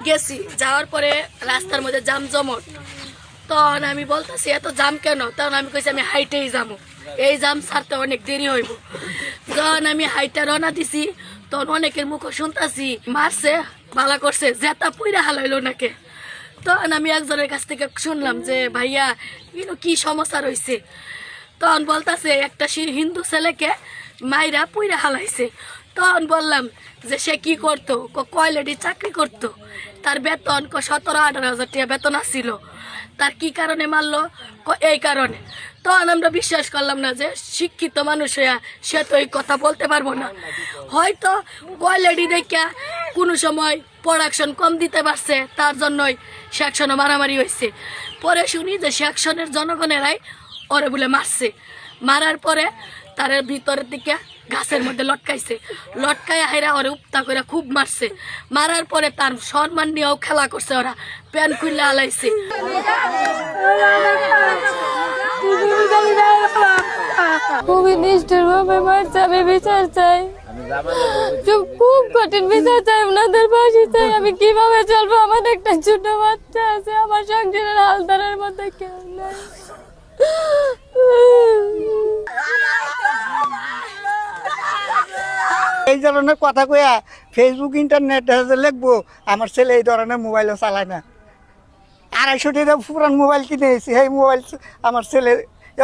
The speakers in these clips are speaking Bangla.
গেছি, যাওয়ার পরে রাস্তার মধ্যে জাম জমট। তখন আমি বলতেছি এত জাম কেন? তখন আমি কইছি আমি হাইটেই যাবো, এই জাম ছাড়তে অনেক দেরি হইব। যখন আমি হাইটে রওনা দিছি তখন অনেকের মুখ শুনতাছি মারছে, ভালো করছে, জেতা পুইরা হালাইলো নাকে। তখন আমি একজনের কাছ থেকে শুনলাম যে ভাইয়া কি সমস্যা রয়েছে। তখন বলতেছে একটা হিন্দু ছেলেকে মাইরা পুইরা হালাইছে। তখন বললাম যে সে কি করতো? কয়লেডি চাকরি করতো, তার বেতন 17-18 হাজার টাকা বেতন আসছিল। তার কি কারণে মারলো? এই কারণে। তখন আমরা বিশ্বাস করলাম না যে শিক্ষিত মানুষ হইয়া সে তো এই কথা বলতে পারবো না। হয়তো কয়লেডি দেখা কোনো সময় প্রোডাকশন কম দিতে পারছে, তার জন্যই সেকশনে মারামারি হয়েছে। পরে শুনি যে সেকশনের জনগণেরাই ওরে বলে মারছে। মারার পরে তার ভিতরের দিকে গাছের মধ্যে লটকাইছে, লটকাই হাইরা ওরে উপতা করে খুব মারছে। মারার পরে তার সম্মান নিয়েও খেলা করছে, ওরা প্যান খুললে আলাইছে। খুবই নিষ্ঠুর ভাবে মারছে। আমি বিচার চাই, খুব কঠিন বিচার চাই, ওনাদের ফাঁসি চাই। আমি কিভাবে চলবো? আমার একটা ছোট বাচ্চা আছে, আমার সংসারের হালদারের মধ্যে কেউ নাই। এই ধরনের কথা কইয়া ফেসবুক ইন্টারনেট লিখবো আমার ছেলে এই ধরনের মোবাইলও চালায় না। 250 টাকা পুরান মোবাইল কিনেছি, এই মোবাইল আমার ছেলে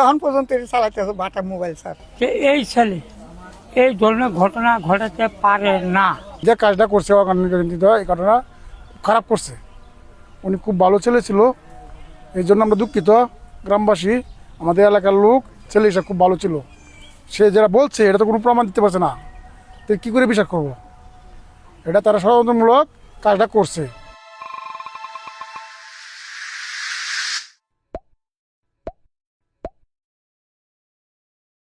এখন পর্যন্ত চালাতে বাটা মোবাইল। স্যার, এই ছেলে এই ধরনের ঘটনা ঘটাতে পারে না। যে কাজটা করছে এই ঘটনা খারাপ করছে। উনি খুব ভালো ছেলে ছিল, এই জন্য আমরা দুঃখিত গ্রামবাসী, আমাদের এলাকার লোক। ছেলে হিসাবে খুব ভালো ছিল। সে যারা বলছে এটা তো কোনো প্রমাণ দিতে পারছে না, তো কী করে বিশ্বাস করবো? এটা তারা ষড়যন্ত্রমূলক কাজটা করছে।